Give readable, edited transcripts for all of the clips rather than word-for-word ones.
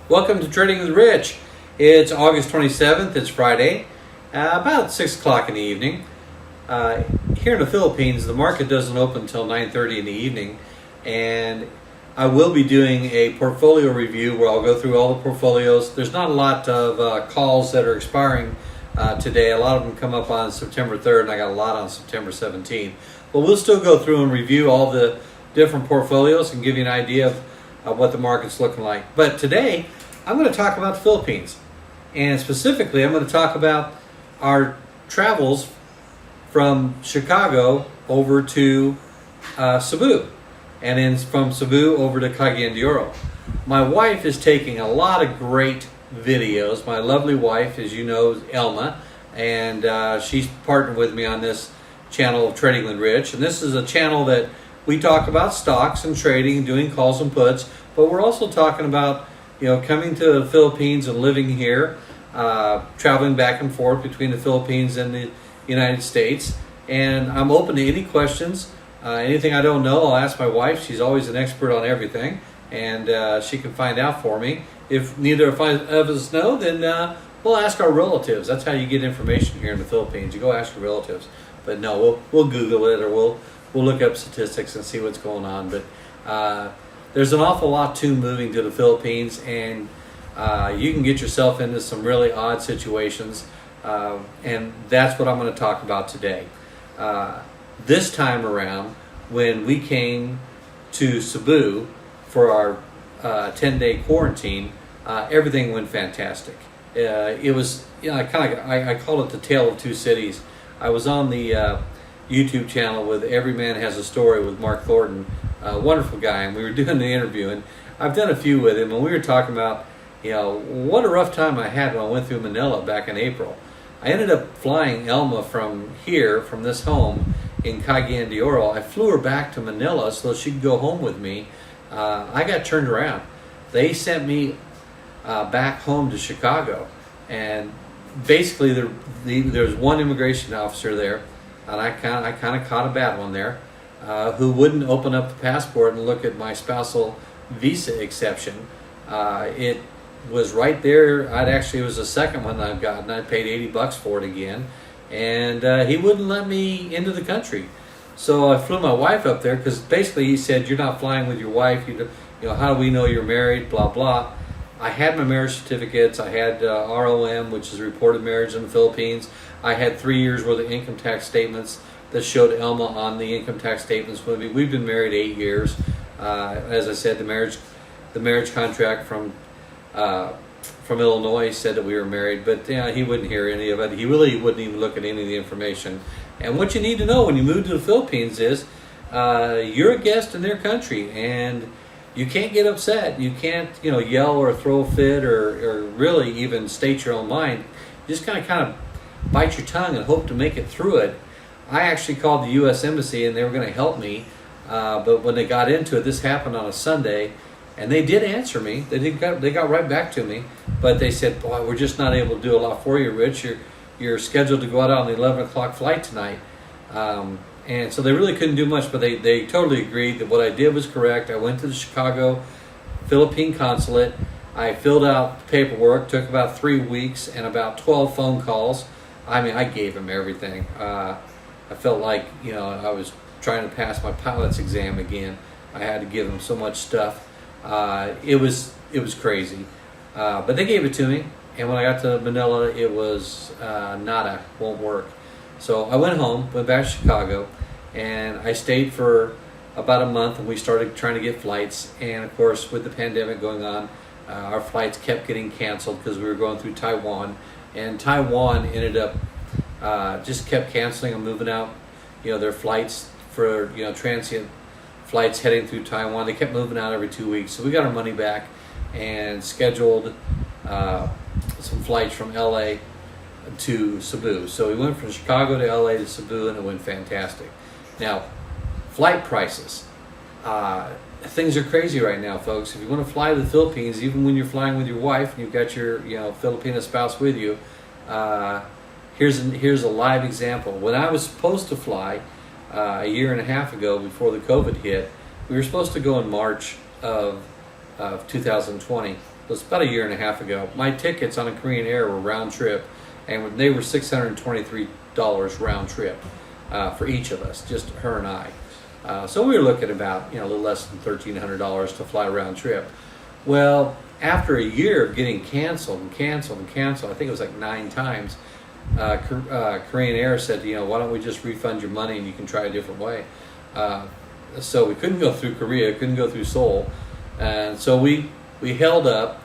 Welcome to Trading with Rich. It's August 27th, it's Friday, about 6 o'clock in the evening. Here in the Philippines, the market doesn't open until 9:30 in the evening, and I will be doing a portfolio review where I'll go through all the portfolios. There's not a lot of calls that are expiring today. A lot of them come up on September 3rd, and I got a lot on September 17th. But we'll still go through and review all the different portfolios and give you an idea of what the market's looking like. But today, I'm going to talk about the Philippines. And specifically, I'm going to talk about our travels from Chicago over to Cebu. And then from Cebu over to Cagayan de Oro. My wife is taking a lot of great videos. My lovely wife, as you know, is Elma. And she's partnered with me on this channel of Trading with Rich. And this is a channel that we talk about stocks and trading and doing calls and puts, but we're also talking about, coming to the Philippines and living here, traveling back and forth between the Philippines and the United States. And I'm open to any questions. Anything I don't know, I'll ask my wife. She's always an expert on everything, and she can find out for me. If neither of us know, then we'll ask our relatives. That's how you get information here in the Philippines. You go ask your relatives. But no, we'll Google it, or we'll look up statistics and see what's going on. But there's an awful lot to moving to the Philippines, and you can get yourself into some really odd situations, and that's what I'm going to talk about today. This time around, when we came to Cebu for our 10-day quarantine, everything went fantastic. It was, I call it the tale of two cities. I was on the YouTube channel with Every Man Has a Story with Mark Thornton, a wonderful guy, and we were doing the interview, and I've done a few with him, and we were talking about, what a rough time I had when I went through Manila back in April. I ended up flying Elma from here, from this home in Cagayan de Oro. I flew her back to Manila so she could go home with me. I got turned around. They sent me back home to Chicago, and basically there's one immigration officer there, and I kind of caught a bad one there, who wouldn't open up the passport and look at my spousal visa exception. It was right there. It was the second one I've gotten. I paid $80 for it again, and he wouldn't let me into the country. So I flew my wife up there, because basically he said, "You're not flying with your wife. How do we know you're married? Blah blah." I had my marriage certificates. I had ROM, which is reported marriage in the Philippines. I had 3 years worth of income tax statements that showed Elma on the income tax statements with me. We've been married 8 years. As I said, the marriage contract from Illinois said that we were married, but he wouldn't hear any of it. He really wouldn't even look at any of the information. And what you need to know when you move to the Philippines is you're a guest in their country, and you can't get upset. You can't, yell or throw a fit or really even state your own mind. You just kind of bite your tongue and hope to make it through it. I actually called the U.S. Embassy, and they were going to help me. But when they got into it, this happened on a Sunday, and they did answer me. They got right back to me, but they said, "Boy, we're just not able to do a lot for you, Rich. You're scheduled to go out on the 11 o'clock flight tonight." And so they really couldn't do much, but they totally agreed that what I did was correct. I went to the Chicago Philippine consulate. I filled out the paperwork. Took about 3 weeks and about 12 phone calls. I gave them everything. I felt like, I was trying to pass my pilot's exam again. I had to give them so much stuff. It was crazy. But they gave it to me. And when I got to Manila, it was nada, won't work. So I went home, went back to Chicago, and I stayed for about a month, and we started trying to get flights. And of course, with the pandemic going on, our flights kept getting canceled because we were going through Taiwan. And Taiwan ended up just kept canceling and moving out, their flights for, transient flights heading through Taiwan. They kept moving out every 2 weeks. So we got our money back and scheduled some flights from LA to Cebu. So we went from Chicago to LA to Cebu, and it went fantastic. Now, flight prices. Things are crazy right now, folks. If you want to fly to the Philippines, even when you're flying with your wife and you've got your Filipino spouse with you, here's a live example. When I was supposed to fly a year and a half ago, before the COVID hit, we were supposed to go in March of 2020. was about a year and a half ago. My tickets on a Korean Air were round trip, and they were $623 round trip for each of us, just her and I. So we were looking about a little less than $1,300 to fly round trip. Well, after a year of getting canceled and canceled and canceled, I think it was like 9 times, Korean Air said, why don't we just refund your money and you can try a different way. So we couldn't go through Korea, couldn't go through Seoul, and so we held up.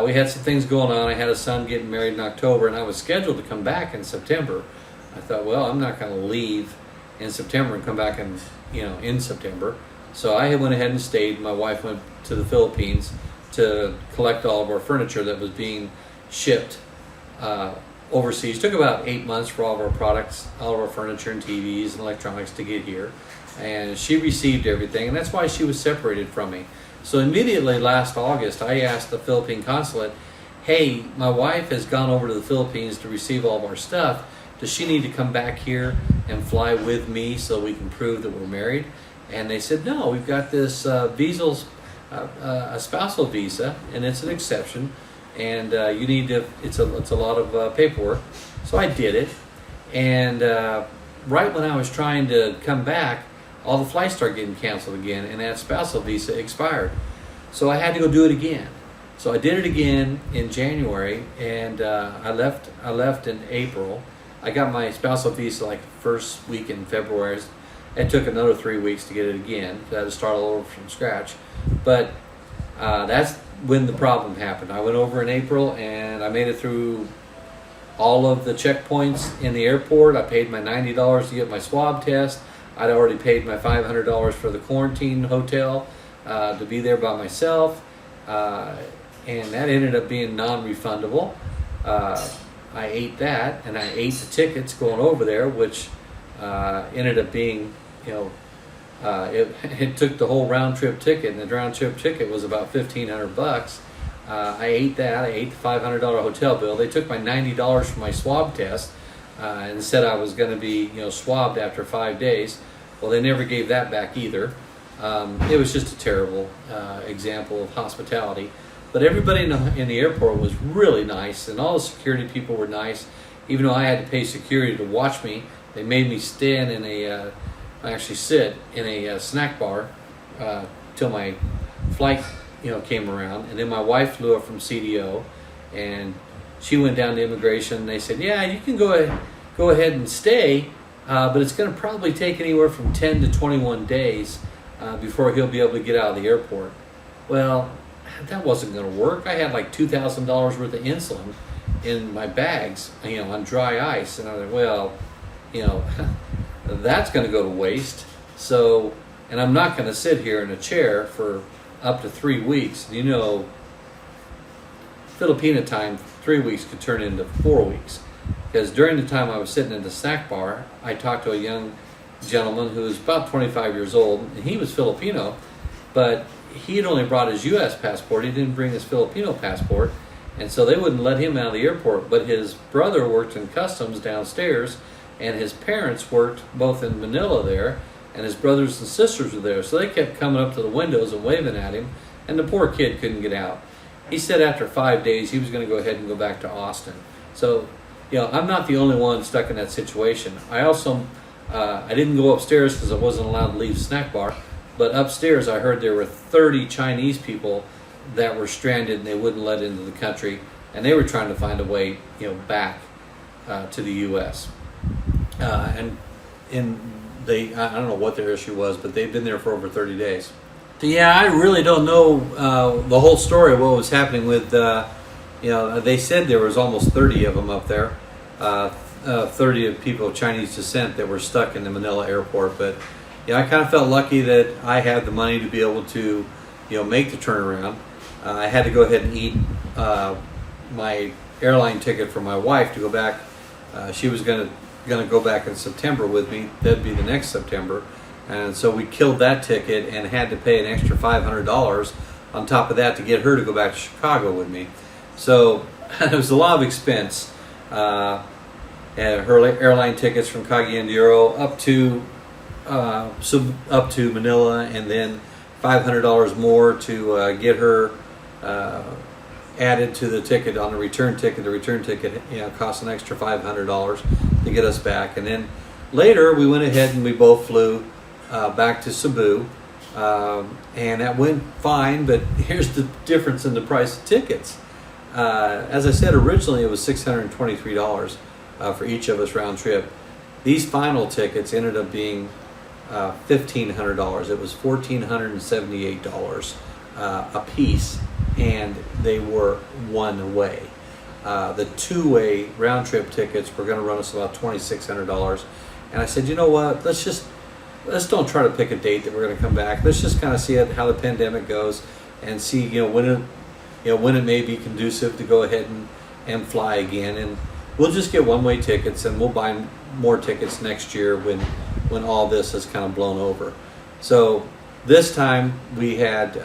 We had some things going on. I had a son getting married in October, and I was scheduled to come back in September. I thought, well, I'm not going to leave in September and come back in September. So I went ahead and stayed. My wife went to the Philippines to collect all of our furniture that was being shipped overseas. It took about 8 months for all of our products, all of our furniture and TVs and electronics to get here. And she received everything, and that's why she was separated from me. So immediately last August, I asked the Philippine consulate, hey, my wife has gone over to the Philippines to receive all of our stuff. Does she need to come back here and fly with me so we can prove that we're married? And they said, no, we've got this a spousal visa, and it's an exception, and you need to, it's a lot of paperwork. So I did it, and right when I was trying to come back, all the flights started getting canceled again, and that spousal visa expired. So I had to go do it again. So I did it again in January, and I left in April. I got my spousal visa like first week in February. It took another 3 weeks to get it again. I had to start all over from scratch. But that's when the problem happened. I went over in April, and I made it through all of the checkpoints in the airport. I paid my $90 to get my swab test. I'd already paid my $500 for the quarantine hotel to be there by myself, and that ended up being non-refundable. I ate that, and I ate the tickets going over there, which ended up being, it took the whole round-trip ticket, and the round-trip ticket was about $1,500. I ate that. I ate the $500 hotel bill. They took my $90 for my swab test and said I was going to be, swabbed after 5 days. Well, they never gave that back either. It was just a terrible example of hospitality. But everybody in the airport was really nice, and all the security people were nice. Even though I had to pay security to watch me, they made me stand in sit in a snack bar till my flight, came around. And then my wife flew up from CDO, and she went down to immigration. And they said, "Yeah, you can go ahead and stay, but it's going to probably take anywhere from 10 to 21 days before he'll be able to get out of the airport." Well, that wasn't going to work. I had like $2,000 worth of insulin in my bags, on dry ice. And I was like, well, that's going to go to waste. So, and I'm not going to sit here in a chair for up to 3 weeks. Filipina time, 3 weeks could turn into 4 weeks. Because during the time I was sitting in the snack bar, I talked to a young gentleman who was about 25 years old, and he was Filipino, but he had only brought his U.S. passport. He didn't bring his Filipino passport, and so they wouldn't let him out of the airport. But his brother worked in customs downstairs, and his parents worked both in Manila there, and his brothers and sisters were there. So they kept coming up to the windows and waving at him, and the poor kid couldn't get out. He said after 5 days he was going to go ahead and go back to Austin. So, I'm not the only one stuck in that situation. I also, I didn't go upstairs because I wasn't allowed to leave the snack bar. But upstairs, I heard there were 30 Chinese people that were stranded, and they wouldn't let into the country, and they were trying to find a way, back to the U.S. I don't know what their issue was, but they've been there for over 30 days. So yeah, I really don't know the whole story of what was happening with. They said there was almost 30 of them up there, 30 of people of Chinese descent that were stuck in the Manila airport, but. I kind of felt lucky that I had the money to be able to, make the turnaround. I had to go ahead and eat my airline ticket for my wife to go back. She was going to go back in September with me. That'd be the next September, and so we killed that ticket and had to pay an extra $500 on top of that to get her to go back to Chicago with me. So it was a lot of expense. And her airline tickets from Cagayan de Oro up to Manila, and then $500 more to get her added to the ticket on the return ticket. The return ticket, cost an extra $500 to get us back. And then later we went ahead and we both flew back to Cebu, and that went fine. But here's the difference in the price of tickets. As I said, originally it was $623 for each of us round trip. These final tickets ended up being $1,500. It was $1,478 a piece, and they were one way. The two-way round trip tickets were going to run us about $2,600, and I said, you know what? Let's don't try to pick a date that we're going to come back. Let's just kind of see how the pandemic goes, and see when it may be conducive to go ahead and fly again. And we'll just get one-way tickets, and we'll buy more tickets next year when all this has kind of blown over. So this time we had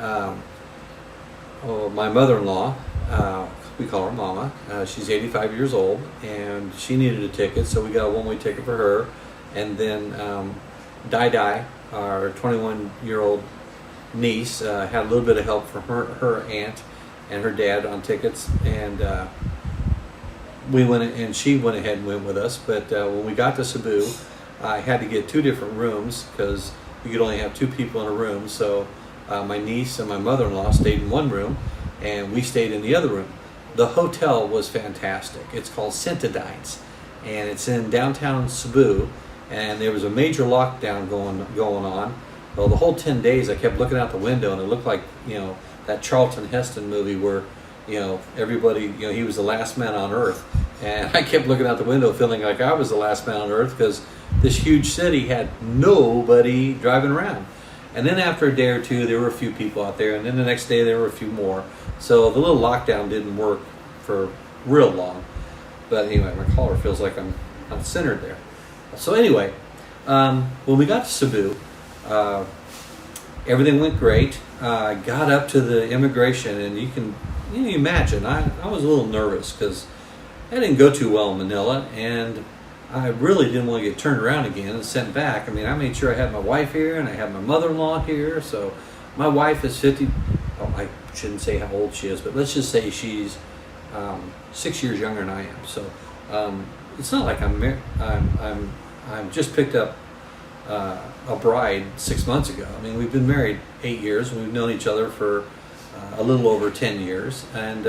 my mother-in-law, we call her Mama. She's 85 years old, and she needed a ticket, so we got a one-way ticket for her. And then Dai, our 21-year-old niece, had a little bit of help from her aunt and her dad on tickets, and she went ahead and went with us. But when we got to Cebu, I had to get 2 different rooms because you could only have 2 people in a room. So my niece and my mother-in-law stayed in one room, and we stayed in the other room. The hotel was fantastic. It's called Citadines, and it's in downtown Cebu. And there was a major lockdown going on. Well, the whole 10 days I kept looking out the window, and it looked like that Charlton Heston movie where everybody, he was the last man on earth. And I kept looking out the window feeling like I was the last man on earth because this huge city had nobody driving around. And then after a day or two, there were a few people out there, and then the next day there were a few more. So the little lockdown didn't work for real long. But anyway, my collar feels like I'm centered there. So anyway, when we got to Cebu, everything went great. I got up to the immigration, and you can imagine, I was a little nervous because I didn't go too well in Manila, and I really didn't want to get turned around again and sent back. I mean, I made sure I had my wife here, and I had my mother-in-law here. So my wife is 50. I shouldn't say how old she is, but let's just say she's 6 years younger than I am. So it's not like I'm just picked up a bride 6 months ago. I mean, we've been married 8 years, and we've known each other for a little over 10 years. And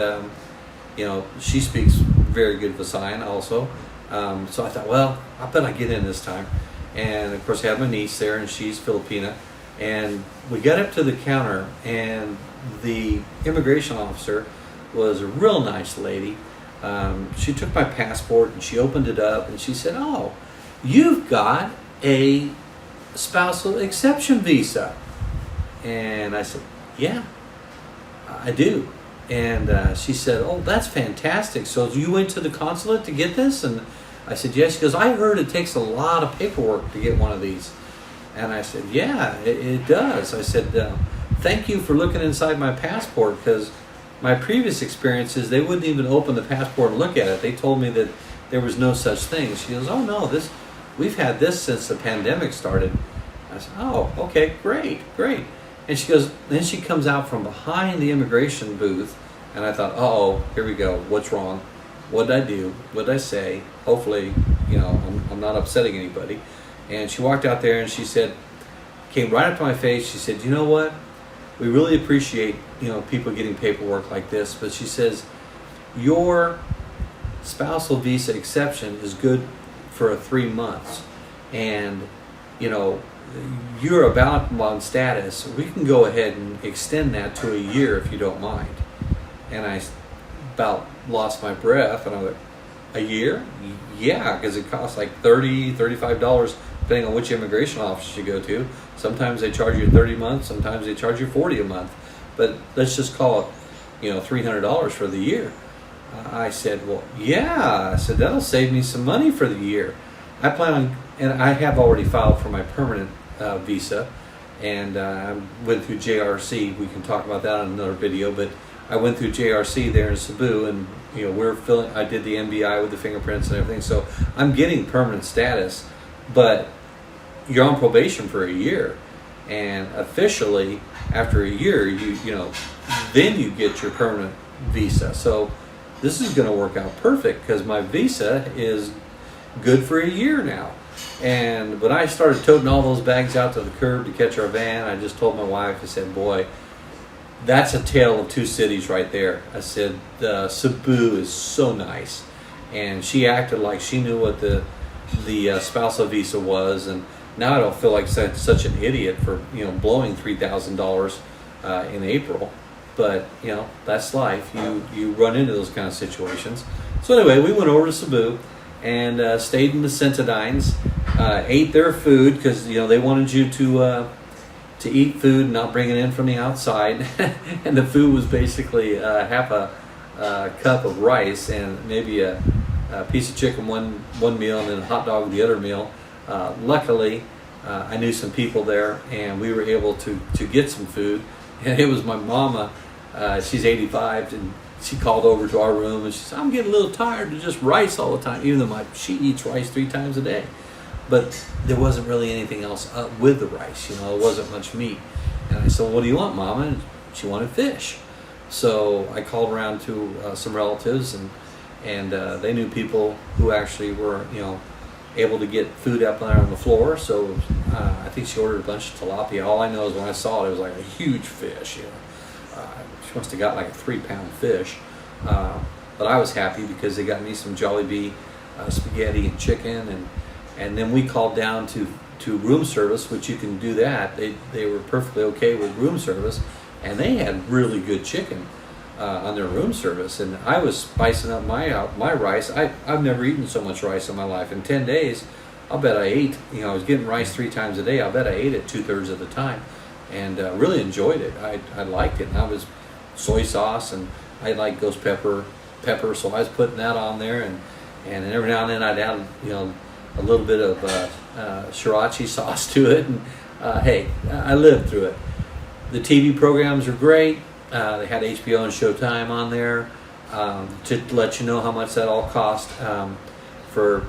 she speaks very good Visayan also. So I thought, well, I bet I get in this time. And of course I have my niece there, and she's Filipina. And we got up to the counter, and the immigration officer was a real nice lady. She took my passport, and she opened it up, and she said, "Oh, you've got a spousal exception visa." And I said, "Yeah, I do." And she said, "Oh, that's fantastic. So you went to the consulate to get this?" And I said, "Yes." She goes, "I heard it takes a lot of paperwork to get one of these." And I said, "Yeah, it does." I said, "Thank you for looking inside my passport, because my previous experiences, they wouldn't even open the passport and look at it. They told me that there was no such thing." She goes, "Oh, no, we've had this since the pandemic started." I said, "Oh, okay, great. And she goes, then she comes out from behind the immigration booth, and I thought, uh-oh, here we go. What's wrong? What did I do? What did I say? Hopefully, I'm not upsetting anybody. And she walked out there, and she said, came right up to my face. She said, "You know what? We really appreciate, people getting paperwork like this." But she says, "Your spousal visa exception is good for 3 months. And, you're about on status. We can go ahead and extend that to a year if you don't mind." And I about lost my breath, and I went, "A year?" "Yeah, because it costs like $30, $35 depending on which immigration office you go to. Sometimes they charge you 30 months, sometimes they charge you 40 a month. But let's just call it, $300 for the year." I said, "Well, yeah." I said, "That'll save me some money for the year. I plan on," and I have already filed for my permanent visa, and I went through JRC. We can talk about that in another video, but I went through JRC there in Cebu, and I did the NBI with the fingerprints and everything, so I'm getting permanent status. But you're on probation for a year, and officially after a year, then you get your permanent visa. So this is going to work out perfect because my visa is good for a year now. And when I started toting all those bags out to the curb to catch our van, I just told my wife, I said, boy, that's a tale of two cities right there. I said, Cebu is so nice. And she acted like she knew what the spousal visa was. And now I don't feel like such an idiot for, blowing $3,000 in April. But, that's life. You run into those kind of situations. So anyway, we went over to Cebu and stayed in the Citadines, ate their food because, they wanted you to eat food and not bring it in from the outside. And the food was basically half a cup of rice and maybe a piece of chicken one meal and then a hot dog the other meal. Luckily, I knew some people there and we were able to get some food. And it was my mama. She's 85 and she called over to our room and she said, I'm getting a little tired of just rice all the time, even though she eats rice 3 times a day. But there wasn't really anything else with the rice, it wasn't much meat. And I said, what do you want, Mama? And she wanted fish. So I called around to some relatives and they knew people who actually were, able to get food up there on the floor. So I think she ordered a bunch of tilapia. All I know is when I saw it, it was like a huge fish, She must have got like a 3-pound fish. But I was happy because they got me some Jollibee spaghetti and chicken and then we called down to room service, which you can do that. They were perfectly okay with room service, and they had really good chicken on their room service. And I was spicing up my rice. I've never eaten so much rice in my life. In 10 days, I'll bet I ate. I was getting rice 3 times a day. I'll bet I ate it 2/3 of the time, and really enjoyed it. I liked it. And I was soy sauce, and I like ghost pepper, so I was putting that on there, and every now and then I'd add a little bit of sriracha sauce to it, and hey, I lived through it. The TV programs are great. They had HBO and Showtime on there to let you know how much that all cost. For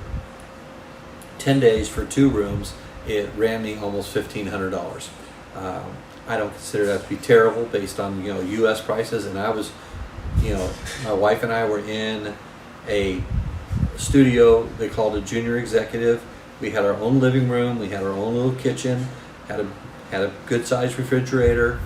10 days for 2 rooms, it ran me almost $1,500. I don't consider that to be terrible based on U.S. prices, and I was, my wife and I were in a studio they called a junior executive. We had our own living room, we had our own little kitchen, had a good sized refrigerator,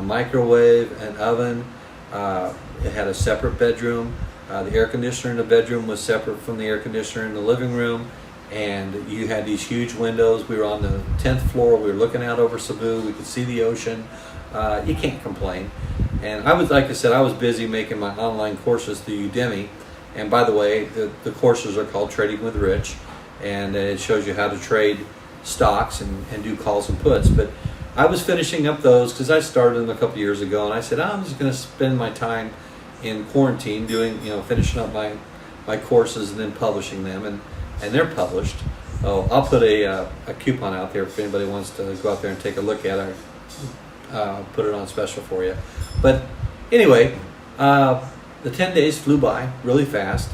microwave, an oven. It had a separate bedroom. The air conditioner in the bedroom was separate from the air conditioner in the living room, and you had these huge windows. We were on the 10th floor. We were looking out over Cebu. We could see the ocean. You can't complain. And I was busy making my online courses through Udemy. And by the way, the courses are called Trading with Rich, and it shows you how to trade stocks and do calls and puts. But I was finishing up those because I started them a couple years ago, and I said, I'm just going to spend my time in quarantine doing, finishing up my courses and then publishing them, and they're published. Oh, I'll put a coupon out there if anybody wants to go out there and take a look at it. Put it on special for you. But anyway, the 10 days flew by really fast,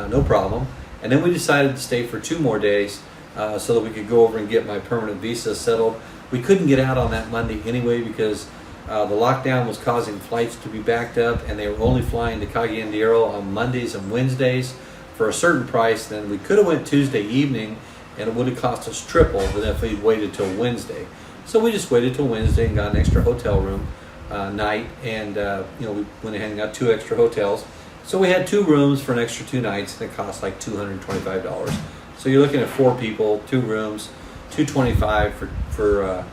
no problem. And then we decided to stay for 2 more days so that we could go over and get my permanent visa settled. We couldn't get out on that Monday anyway because the lockdown was causing flights to be backed up, and they were only flying to Cagayan de Oro on Mondays and Wednesdays for a certain price. Then we could have went Tuesday evening, and it would have cost us triple than if we'd waited till Wednesday. So we just waited till Wednesday and got an extra hotel room night, and we went ahead and got 2 extra hotels. So we had 2 rooms for an extra 2 nights, and it cost like $225. So you're looking at 4 people, 2 rooms, $225 for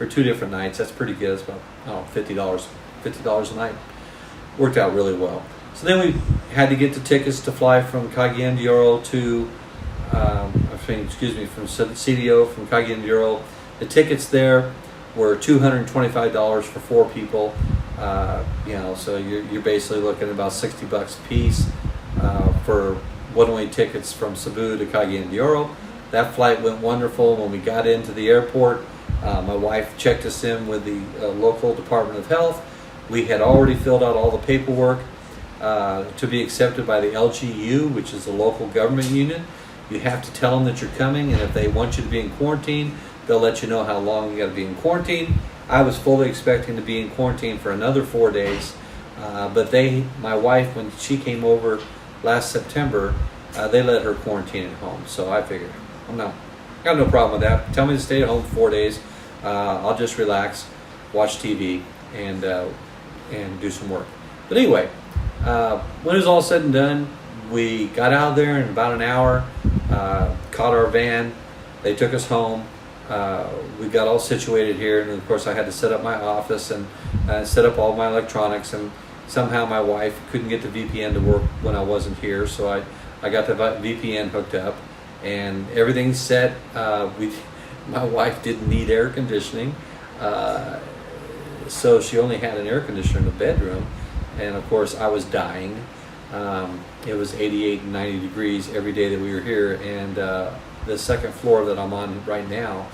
2 different nights. That's pretty good. It's about $50 a night. Worked out really well. So then we had to get the tickets to fly from Cagayan de Oro to, from CDO from Cagayan de Oro. The tickets there were $225 for 4 people. So you're basically looking at about $60 a piece for one-way tickets from Cebu to Cagayan de Oro. That flight went wonderful. When we got into the airport, my wife checked us in with the local Department of Health. We had already filled out all the paperwork to be accepted by the LGU, which is the local government union. You have to tell them that you're coming, and if they want you to be in quarantine, they'll let you know how long you got to be in quarantine. I was fully expecting to be in quarantine for another 4 days, But my wife, when she came over last September, they let her quarantine at home. So I figured, I got no problem with that. Tell me to stay at home for 4 days. I'll just relax, watch TV, and do some work. But anyway, when it was all said and done, we got out of there in about an hour, caught our van. They took us home. We got all situated here, and of course I had to set up my office and set up all my electronics, and somehow my wife couldn't get the VPN to work when I wasn't here, so I got the VPN hooked up, and everything's set. My wife didn't need air conditioning, so she only had an air conditioner in the bedroom, and of course I was dying. It was 88 and 90 degrees every day that we were here, and the second floor that I'm on right now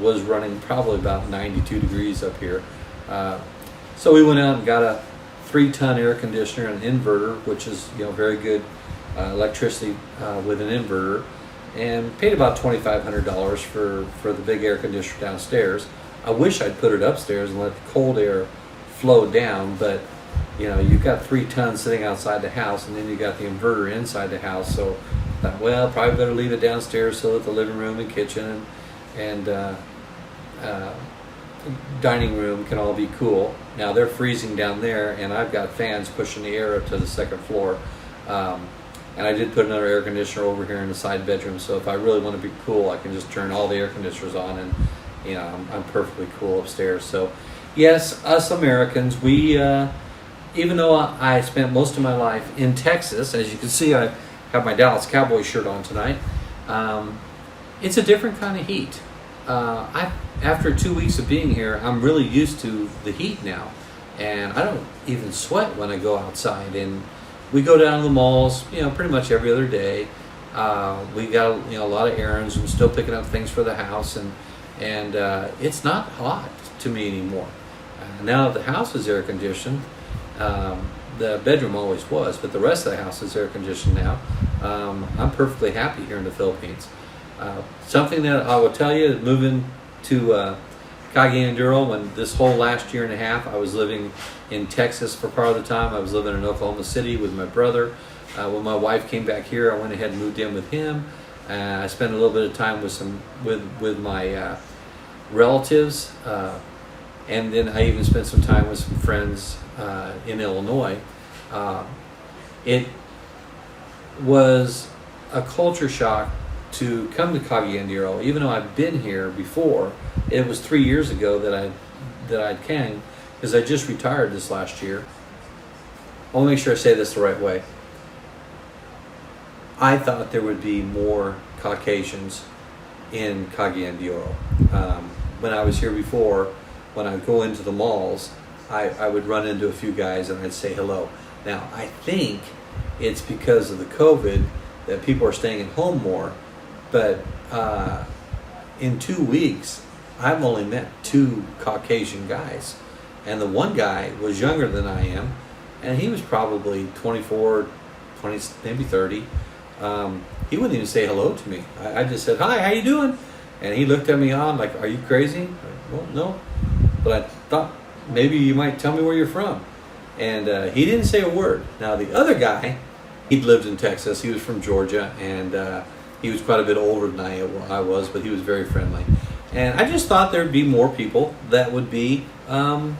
was running probably about 92 degrees up here. So we went out and got a 3-ton air conditioner and an inverter, which is very good electricity with an inverter, and paid about $2,500 for the big air conditioner downstairs. I wish I'd put it upstairs and let the cold air flow down, but you've got 3 tons sitting outside the house, and then you got the inverter inside the house. So I thought, well, probably better leave it downstairs so that the living room and kitchen and dining room can all be cool. Now they're freezing down there, and I've got fans pushing the air up to the second floor. And I did put another air conditioner over here in the side bedroom, so if I really want to be cool, I can just turn all the air conditioners on, and I'm perfectly cool upstairs. So yes, us Americans, we even though I spent most of my life in Texas, as you can see, I have my Dallas Cowboy shirt on tonight. It's a different kind of heat. After 2 weeks of being here, I'm really used to the heat now, and I don't even sweat when I go outside. And we go down to the malls, pretty much every other day. We got a lot of errands and still picking up things for the house, and it's not hot to me anymore. Now that the house is air conditioned, the bedroom always was, but the rest of the house is air conditioned now. I'm perfectly happy here in the Philippines. Something that I will tell you is moving to Cagayan de Oro, when this whole last year and a half I was living in Texas for part of the time. I was living in Oklahoma City with my brother. When my wife came back here, I went ahead and moved in with him. I spent a little bit of time with my relatives, and then I even spent some time with some friends in Illinois. It was a culture shock to come to Cagayan de Oro, even though I've been here before. It was 3 years ago that I came, because I just retired this last year. I want to make sure I say this the right way. I thought there would be more Caucasians in Cagayan de Oro. When I was here before, when I would go into the malls, I would run into a few guys and I'd say hello. Now, I think it's because of the COVID that people are staying at home more, but in 2 weeks, I've only met 2 Caucasian guys. And the one guy was younger than I am, and he was probably 24, 20, maybe 30. He wouldn't even say hello to me. I just said, "Hi, how you doing?" And he looked at me on like, "Are you crazy?" Well, no. But I thought maybe you might tell me where you're from. And he didn't say a word. Now the other guy, he'd lived in Texas. He was from Georgia, and he was quite a bit older than I was, but he was very friendly. And I just thought there'd be more people that would be, from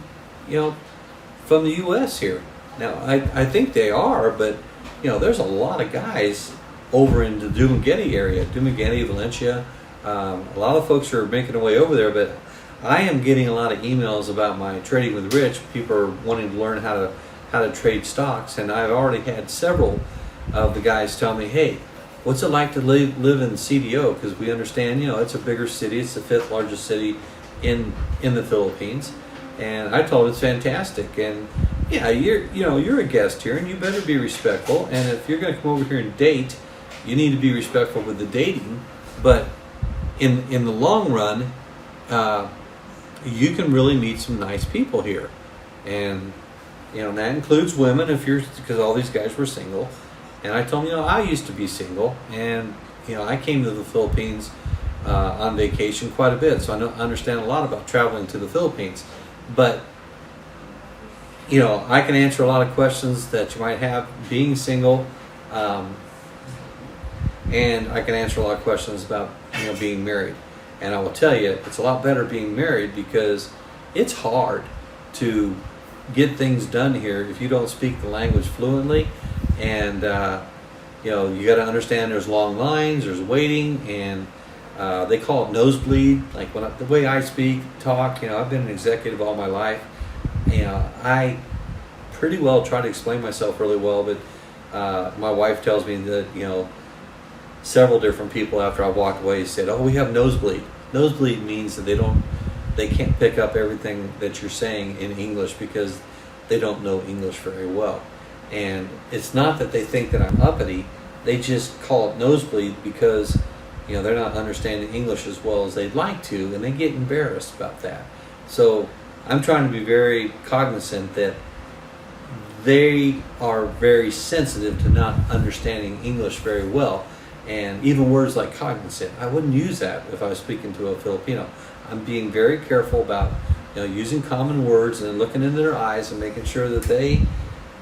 the U.S. here. Now, I think they are, but, there's a lot of guys over in the Dumaguete area, Dumaguete, Valencia. A lot of folks are making their way over there, but I am getting a lot of emails about my Trading with Rich. People are wanting to learn how to trade stocks, and I've already had several of the guys tell me, "Hey, what's it like to live in CDO?" Because we understand, it's a bigger city. It's the 5th largest city in the Philippines, and I told them it's fantastic. And yeah, you're a guest here, and you better be respectful. And if you're going to come over here and date, you need to be respectful with the dating. But in the long run, you can really meet some nice people here, and that includes women because all these guys were single. And I told them, I used to be single, and I came to the Philippines on vacation quite a bit, so I understand a lot about traveling to the Philippines. But I can answer a lot of questions that you might have being single, and I can answer a lot of questions about being married. And I will tell you, it's a lot better being married because it's hard to get things done here if you don't speak the language fluently, and you got to understand there's long lines, there's waiting, and they call it nosebleed. Like the way I talk, I've been an executive all my life. I pretty well try to explain myself really well, but my wife tells me that several different people after I walked away said, "Oh, we have nosebleed." Nosebleed means that they can't pick up everything that you're saying in English because they don't know English very well. And it's not that they think that I'm uppity; they just call it nosebleed because they're not understanding English as well as they'd like to, and they get embarrassed about that. So I'm trying to be very cognizant that they are very sensitive to not understanding English very well. And even words like cognizant, I wouldn't use that if I was speaking to a Filipino. I'm being very careful about using common words and looking into their eyes and making sure that they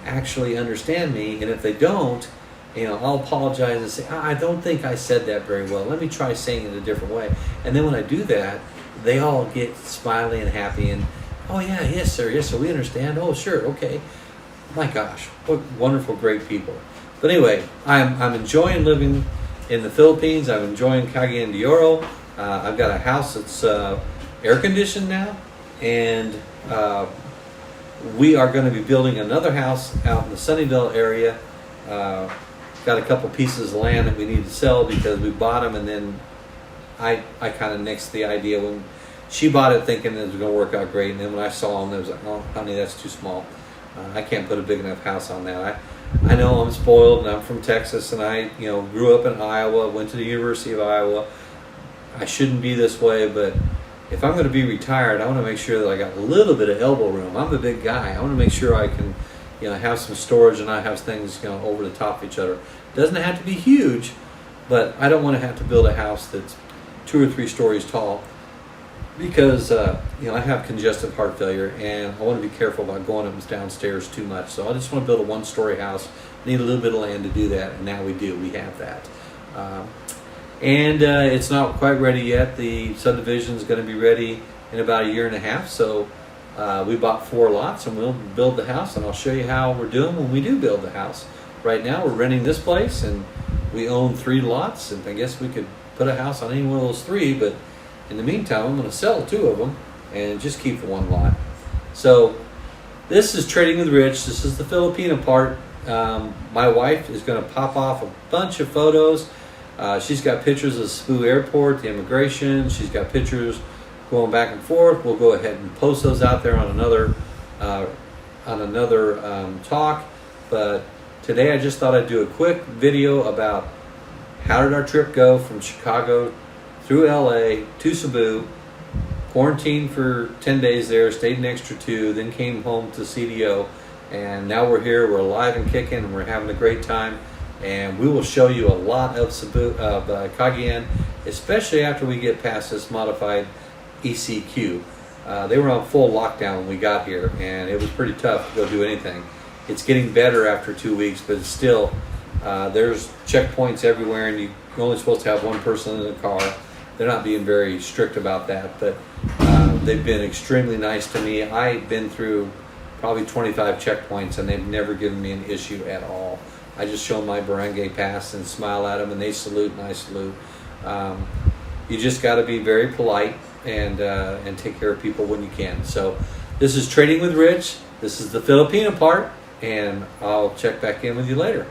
actually understand me. And if they don't, I'll apologize and say, I don't think I said that very well. Let me try saying it a different way. And then when I do that, they all get smiley and happy and, oh yeah, yes sir, we understand. Oh sure, okay. My gosh, what wonderful, great people. But anyway, I'm enjoying living in the Philippines. I'm enjoying Cagayan de Oro. I've got a house that's air conditioned now, and we are going to be building another house out in the Sunnyvale area. Got a couple pieces of land that we need to sell because we bought them, and then I kind of nixed the idea when she bought it thinking it was going to work out great, and then when I saw them, it was like, oh honey, that's too small. I can't put a big enough house on that. I know I'm spoiled, and I'm from Texas, and I grew up in Iowa, went to the University of Iowa. I shouldn't be this way, but if I'm going to be retired, I want to make sure that I got a little bit of elbow room. I'm a big guy. I want to make sure I can have some storage and not have things over the top of each other. It doesn't have to be huge, but I don't want to have to build a house that's 2 or 3 stories tall because I have congestive heart failure, and I want to be careful about going up and downstairs too much. So I just want to build a 1-story house. Need a little bit of land to do that, and now we do. We have that. And it's not quite ready yet. The subdivision is going to be ready in about 1.5 years. So we bought 4 lots, and we'll build the house, and I'll show you how we're doing when we do build the house. Right now, we're renting this place, and we own 3 lots, and I guess we could put a house on any one of those 3, but in the meantime, I'm going to sell 2 of them and just keep the 1 lot. So this is Trading with Rich. This is the Filipino part. My wife is going to pop off a bunch of photos. She's got pictures of Cebu Airport, the immigration. She's got pictures going back and forth. We'll go ahead and post those out there on another talk. But today I just thought I'd do a quick video about how did our trip go from Chicago through LA to Cebu, quarantined for 10 days there, stayed an extra 2, then came home to CDO, and now we're here, we're alive and kicking, and we're having a great time. And we will show you a lot of Cagayan, especially after we get past this modified ECQ. They were on full lockdown when we got here, and it was pretty tough to go do anything. It's getting better after 2 weeks, but it's still, there's checkpoints everywhere, and you're only supposed to have 1 person in the car. They're not being very strict about that, but they've been extremely nice to me. I've been through probably 25 checkpoints, and they've never given me an issue at all. I just show them my barangay pass and smile at them, and they salute and I salute. You just got to be very polite and take care of people when you can. So this is Trading with Rich. This is the Filipino part, and I'll check back in with you later.